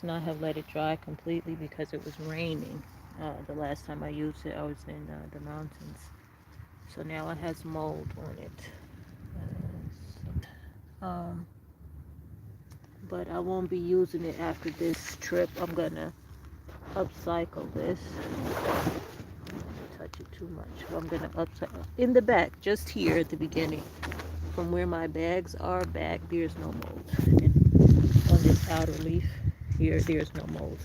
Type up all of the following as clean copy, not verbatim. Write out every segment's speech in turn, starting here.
not have let it dry completely because it was raining. The last time I used it, I was in the mountains. So now it has mold on it. Um, but I won't be using it after this trip. I'm gonna upcycle this. Touch it too much. I'm gonna upcycle in the back, just here at the beginning, from where my bags are back. There's no mold. And on this outer leaf here, there's no mold.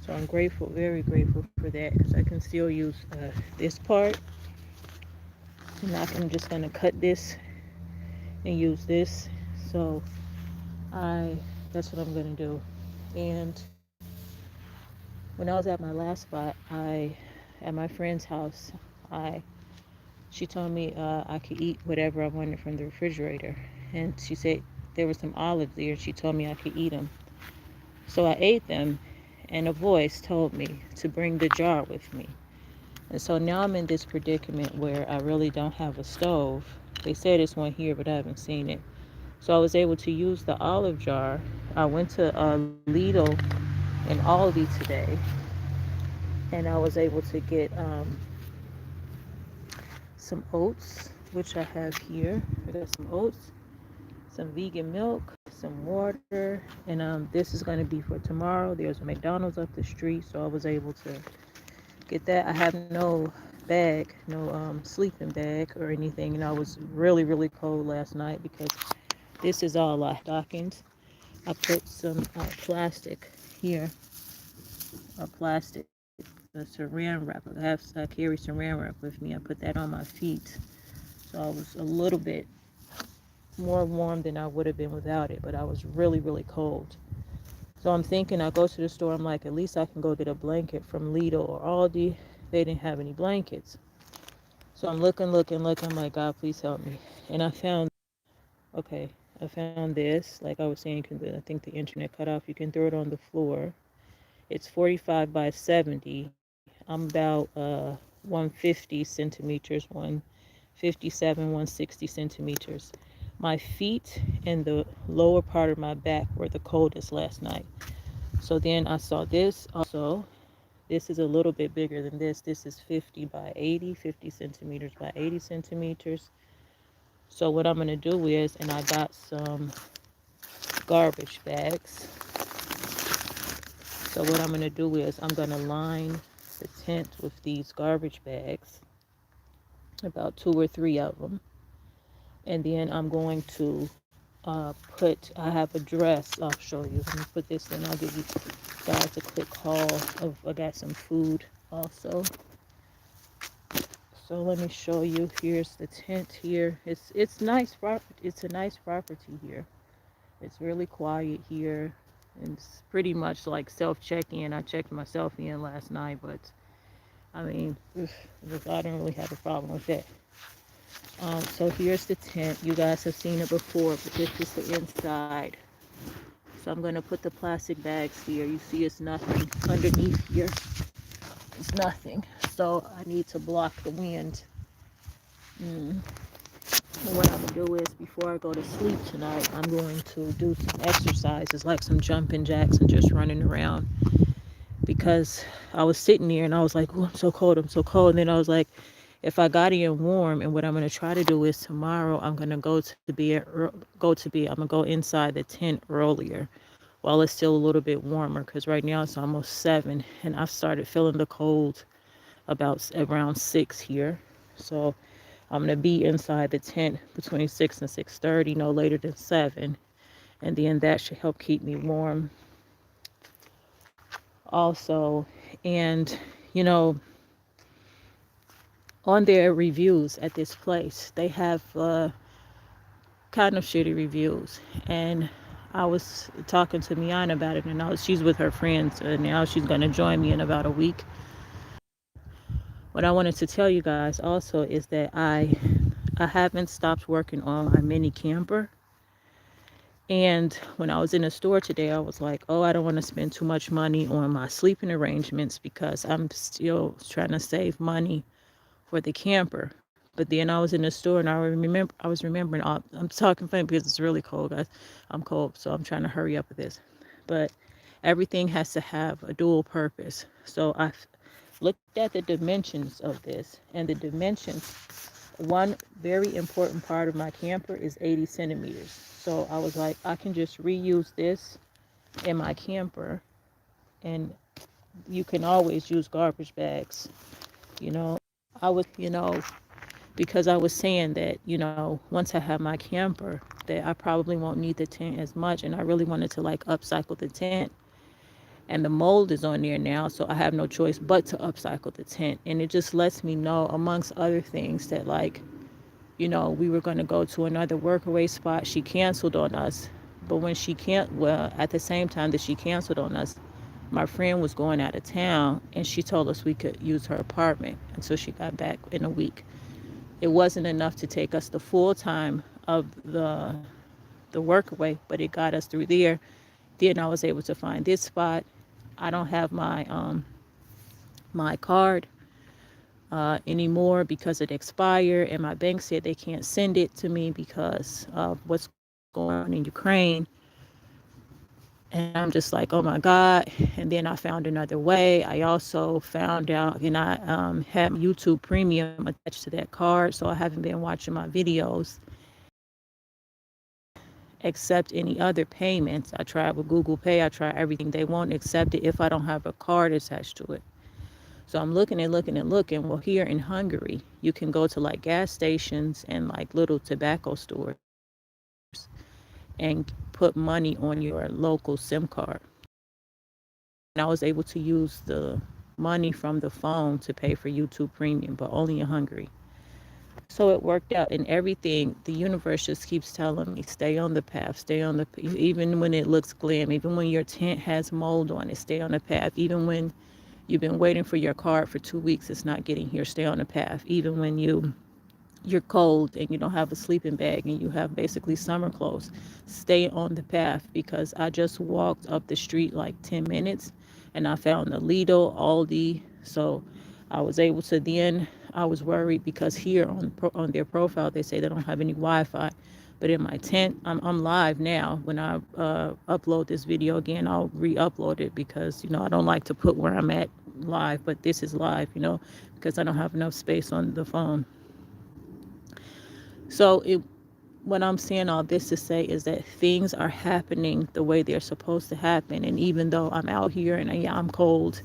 So I'm grateful, very grateful for that because I can still use this part. And I'm just gonna cut this and use this. So I that's what I'm gonna do. And when I was at my last spot, I at my friend's house, I she told me I could eat whatever I wanted from the refrigerator, and she said there were some olives there. She told me I could eat them, so I ate them, and a voice told me to bring the jar with me. And so now I'm in this predicament where I really don't have a stove. They said it's one here, but I haven't seen it. So I was able to use the olive jar. I went to Lidl and Aldi today, and I was able to get some oats, which I have here. I got some oats, some vegan milk, some water, and this is going to be for tomorrow. There's a McDonald's up the street, so I was able to get that. I have no bag, no sleeping bag or anything, and I was really, really cold last night because this is all I stockings. I put some plastic here, plastic, the saran wrap. I carry saran wrap with me. I put that on my feet, so I was a little bit more warm than I would have been without it, but I was really, really cold. So I'm thinking I go to the store, I'm like, at least I can go get a blanket from Lidl or Aldi. They didn't have any blankets. So I'm looking, I'm like, God, please help me. And I found, okay, I found this. Like I was saying, I think the internet cut off. You can throw it on the floor. It's 45 by 70. I'm about 150 centimeters, 157, 160 centimeters. My feet and the lower part of my back were the coldest last night. So then I saw this also. This is a little bit bigger than this. This is 50 by 80, 50 centimeters by 80 centimeters. So what I'm going to do is, and I got some garbage bags. So what I'm going to do is I'm going to line the tent with these garbage bags, about two or three of them. And then I'm going to I have a dress. I'll show you. Let me put this in. I'll give you guys a quick haul of, I got some food also. So let me show you. Here's the tent here. It's nice property. It's a nice property here. It's really quiet here. And it's pretty much like self check-in. I checked myself in last night, but I mean, I don't really have a problem with that. So here's the tent. You guys have seen it before, but this is the inside. So I'm going to put the plastic bags here. You see it's nothing underneath here. It's nothing. So I need to block the wind. Mm. And what I'm going to do is before I go to sleep tonight, I'm going to do some exercises like some jumping jacks and just running around because I was sitting there and I was like, oh, I'm so cold. I'm so cold. And then I was like, if I got in warm, and what I'm going to try to do is tomorrow I'm going to I'm going to go inside the tent earlier while it's still a little bit warmer because right now it's almost 7 and I've started feeling the cold about around 6 here. So I'm going to be inside the tent between 6 and 6:30, no later than 7. And then that should help keep me warm also. And, you know, on their reviews at this place, they have kind of shitty reviews. And I was talking to Miana about it, and she's with her friends, and now she's going to join me in about a week. What I wanted to tell you guys also is that I haven't stopped working on my mini camper. And when I was in the store today, I was like, oh, I don't want to spend too much money on my sleeping arrangements because I'm still trying to save money for the camper. But then I was in the store and I was remembering, I'm talking funny because it's really cold, guys. I'm cold, so I'm trying to hurry up with this. But Everything has to have a dual purpose. So I looked at the dimensions of this, and the dimensions, one very important part of my camper is 80 centimeters. So I was like, I can just reuse this in my camper, and you can always use garbage bags. You know, I was, because I was saying that, once I have my camper, that I probably won't need the tent as much. And I really wanted to like upcycle the tent. And the mold is on there now, so I have no choice but to upcycle the tent. And it just lets me know, amongst other things, that like, we were going to go to another workaway spot. She canceled on us. But when she can't, well, at the same time that she canceled on us, my friend was going out of town and she told us we could use her apartment until she got back in a week. It wasn't enough to take us the full time of the workaway, but it got us through there. Then I was able to find this spot. I don't have my card anymore because it expired, and my bank said they can't send it to me because of what's going on in Ukraine. And I'm just like, oh my God. And then I found another way. I also found out, and I had YouTube Premium attached to that card, so I haven't been watching my videos accept any other payments. I tried with Google Pay, I tried everything. They won't accept it if I don't have a card attached to it. So I'm looking and looking and looking. Well, here in Hungary, you can go to like gas stations and like little tobacco stores and put money on your local SIM card. And I was able to use the money from the phone to pay for YouTube Premium, but only in Hungary. So it worked out, and everything, the universe just keeps telling me, stay on the path, stay on the, even when it looks glam, even when your tent has mold on it, stay on the path. Even when you've been waiting for your card for 2 weeks, it's not getting here, stay on the path. Even when you're cold and you don't have a sleeping bag and you have basically summer clothes, stay on the path, because I just walked up the street like 10 minutes and I found a Lidl, Aldi. So I was able to, then I was worried because here on their profile they say they don't have any Wi-Fi, but in my tent I'm live now. When I upload this video again, I'll re-upload it because I don't like to put where I'm at live, but this is live, because I don't have enough space on the phone. So what I'm saying all this to say is that things are happening the way they're supposed to happen. And even though I'm out here and I'm cold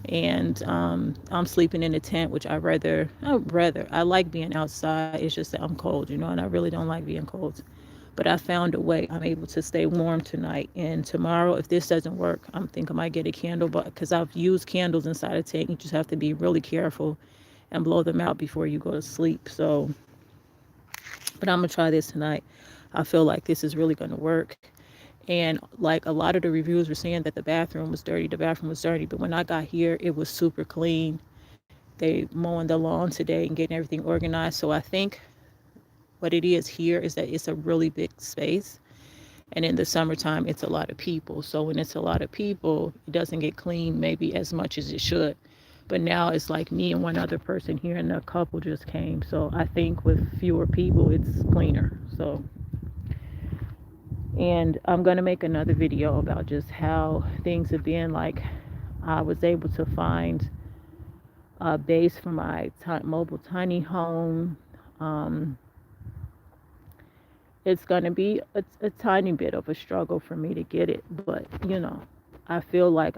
and I'm sleeping in a tent, which I like being outside. It's just that I'm cold, and I really don't like being cold. But I found a way. I'm able to stay warm tonight. And tomorrow, if this doesn't work, I'm thinking I might get a candle, but because I've used candles inside a tent, you just have to be really careful and blow them out before you go to sleep. So, but I'm gonna try this tonight. I feel like this is really gonna work. And like a lot of the reviews were saying that the bathroom was dirty, but when I got here, it was super clean. They mowing the lawn today and getting everything organized. So I think what it is here is that it's a really big space. And in the summertime, it's a lot of people. So when it's a lot of people, it doesn't get cleaned maybe as much as it should. But now it's like me and one other person here, and a couple just came. So I think with fewer people, it's cleaner. So, and I'm going to make another video about just how things have been. Like, I was able to find a base for my mobile tiny home. Um, it's going to be a tiny bit of a struggle for me to get it, but I feel like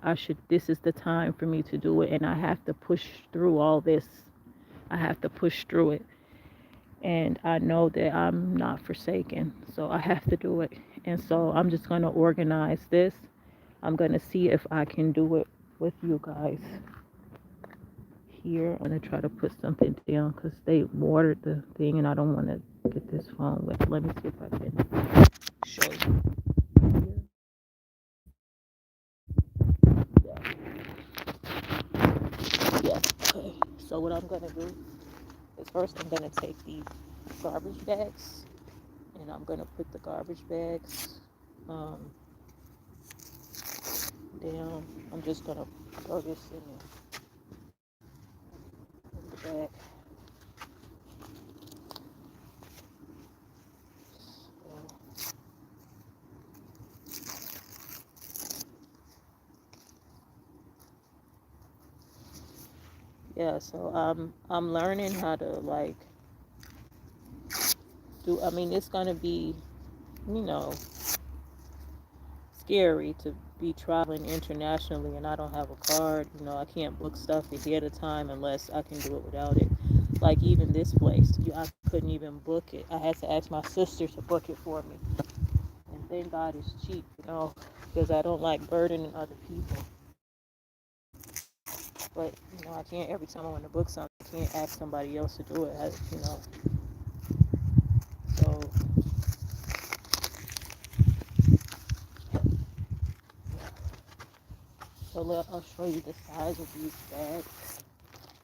this is the time for me to do it, and I have to push through all this. I have to push through it, and I know that I'm not forsaken, so I have to do it. And so I'm just going to organize this. I'm going to see if I can do it with you guys here. I'm going to try to put something down because they watered the thing and I don't want to get this phone wet. Let me see if I can show you. Yeah. Okay. So what I'm going to do is first I'm going to take these garbage bags and I'm going to put the garbage bags down. I'm just going to throw this in the bag. Yeah, so I'm learning how to like do. I mean, it's gonna be, you know, scary to be traveling internationally and I don't have a card. You know, I can't book stuff ahead of time unless I can do it without it. Like even this place, I couldn't even book it. I had to ask my sister to book it for me. And thank God it's cheap, you know, because I don't like burdening other people. But you know, I can't every time I want to book something, I can't ask somebody else to do it. You know, so I'll show you the size of these bags.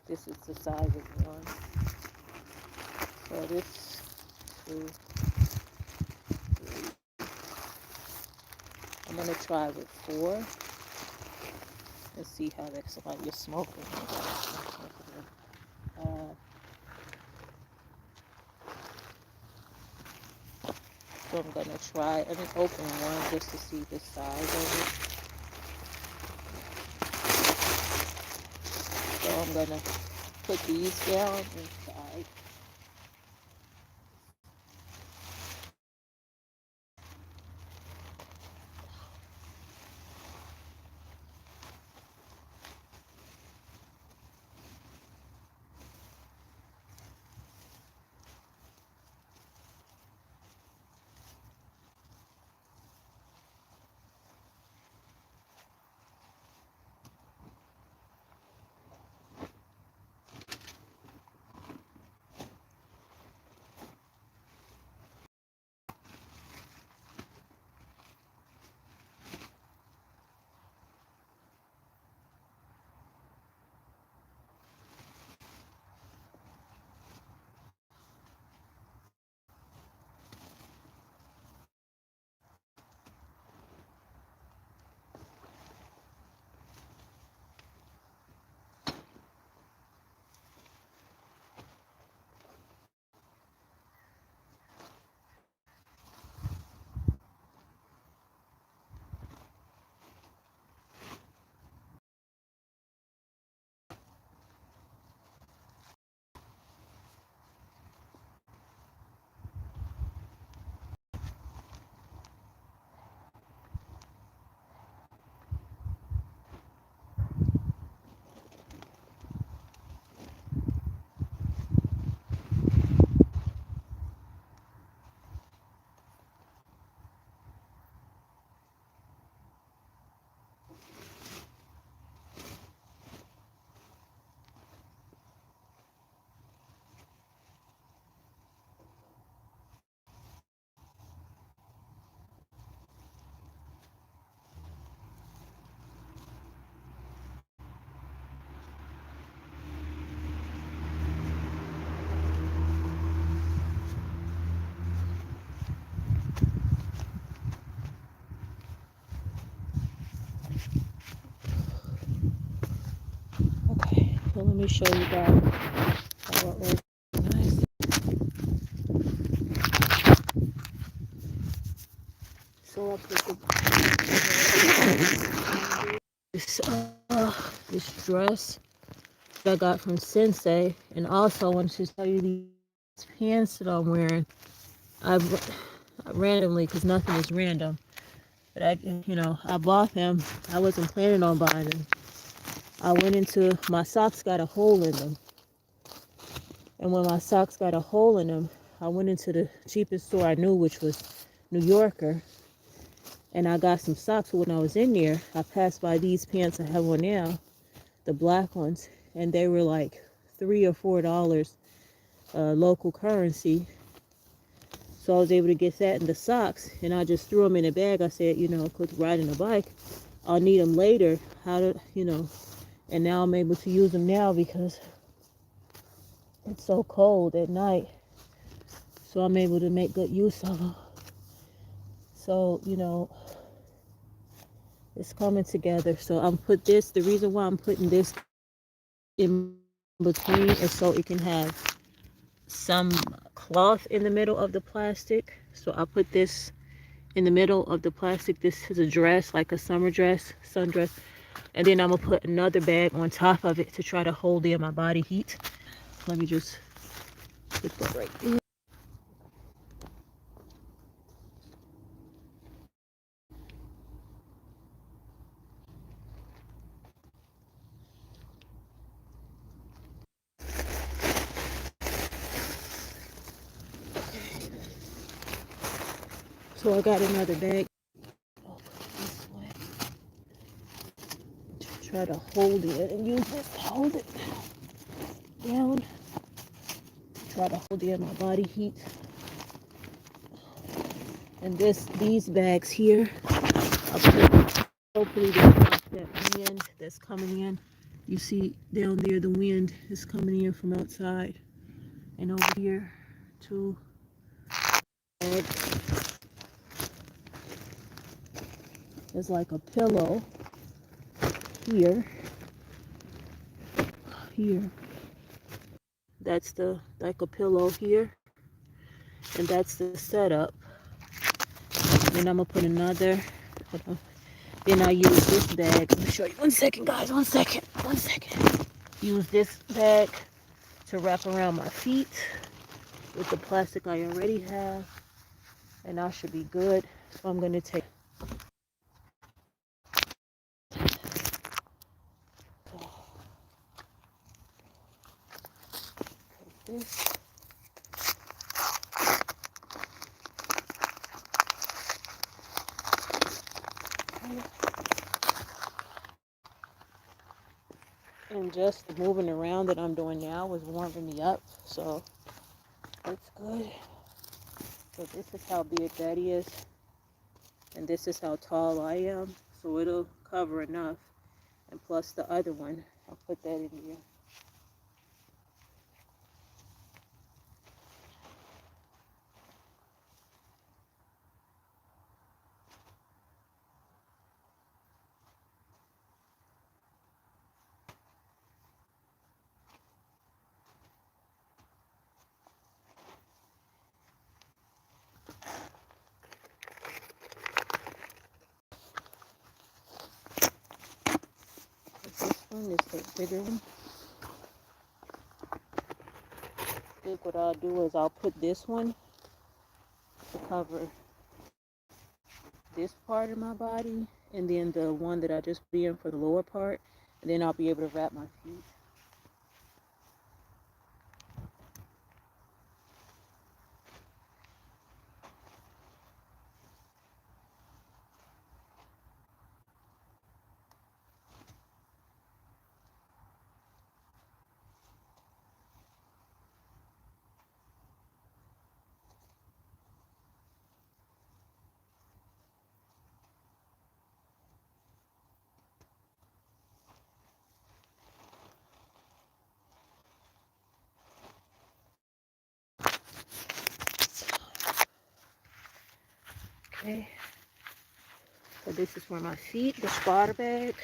This is the size of one. So this is I'm gonna try with 4 and see how that's like you're smoking. Uh, so I'm gonna try. Let me open one just to see the size of it. So I'm gonna put these down inside. Okay, so let me show you guys how it organized. So I put this dress that I got from Sensei, and also I wanted to tell you these pants that I'm wearing. I randomly, because nothing is random, but I bought them. I wasn't planning on buying them. I went into my socks got a hole in them, and when my socks got a hole in them, I went into the cheapest store I knew, which was New Yorker, and I got some socks. When I was in there, I passed by these pants I have on now, the black ones, and they were like $3 or $4 local currency. So I was able to get that and the socks, and I just threw them in a bag. I said, because riding a bike, I'll need them later. And now I'm able to use them now because it's so cold at night. So I'm able to make good use of them. So, it's coming together. So the reason why I'm putting this in between is so it can have some cloth in the middle of the plastic. So I put this in the middle of the plastic. This is a dress, like a summer dress, sundress. And then I'm gonna put another bag on top of it to try to hold in my body heat. Let me just put that right there. So I got another bag. I'll put it this way. Try to hold it and use this to hold it down. Try to hold in my body heat. And these bags here, I'll put, hopefully they stop that wind that's coming in. You see down there the wind is coming in from outside. And over here too. There's like a pillow here. That's the like a pillow here. And that's the setup. Then I'm gonna put another. Then I use this bag. Let me show you. 1 second, guys. 1 second. 1 second. Use this bag to wrap around my feet with the plastic I already have, and I should be good. So I'm gonna take this. And just the moving around that I'm doing now is warming me up, so it's good. So this is how big that is, and this is how tall I am, so it'll cover enough. And plus the other one, I'll put that in here. This one is the bigger one. I think what I'll do is I'll put this one to cover this part of my body, and then the one that I just put in for the lower part, and then I'll be able to wrap my feet. Okay, so this is for my feet, the spotter bag,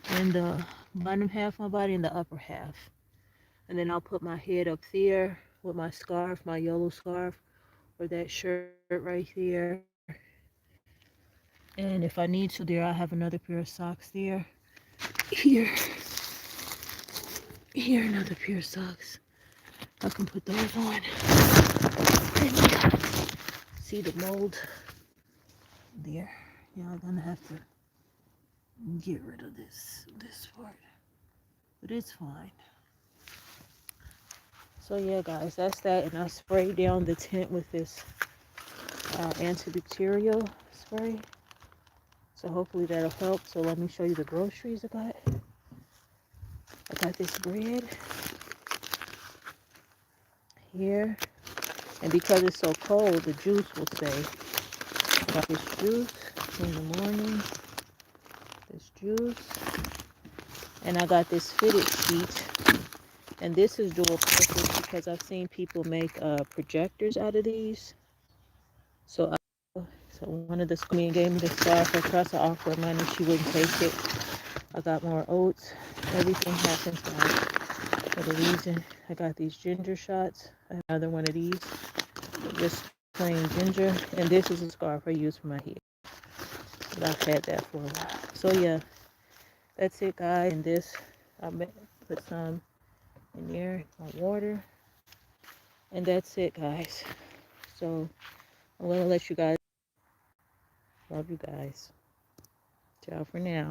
and the bottom half of my body and the upper half. And then I'll put my head up there with my scarf, my yellow scarf, or that shirt right there. And if I need to there, I have another pair of socks there. Here, another pair of socks. I can put those on. And see the mold there. Yeah, I'm gonna have to get rid of this part, but it's fine. So yeah, guys, that's that. And I sprayed down the tent with this antibacterial spray, so hopefully that'll help. So let me show you the groceries I got. I got this bread here, and because it's so cold, the juice will stay. I got this juice in the morning, this juice, and I got this fitted sheet, and this is dual purpose because I've seen people make projectors out of these. So one of the men gave me the scarf. I tried to offer mine and she wouldn't take it. I got more oats. Everything happens, guys, for the reason. I got these ginger shots. I have another one of these. Just plain ginger. And this is a scarf I use for my hair. But I've had that for a while. So yeah, that's it, guys. And this, put some in there, my water. And that's it, guys. So I'm going to let you guys, love you guys. Ciao for now.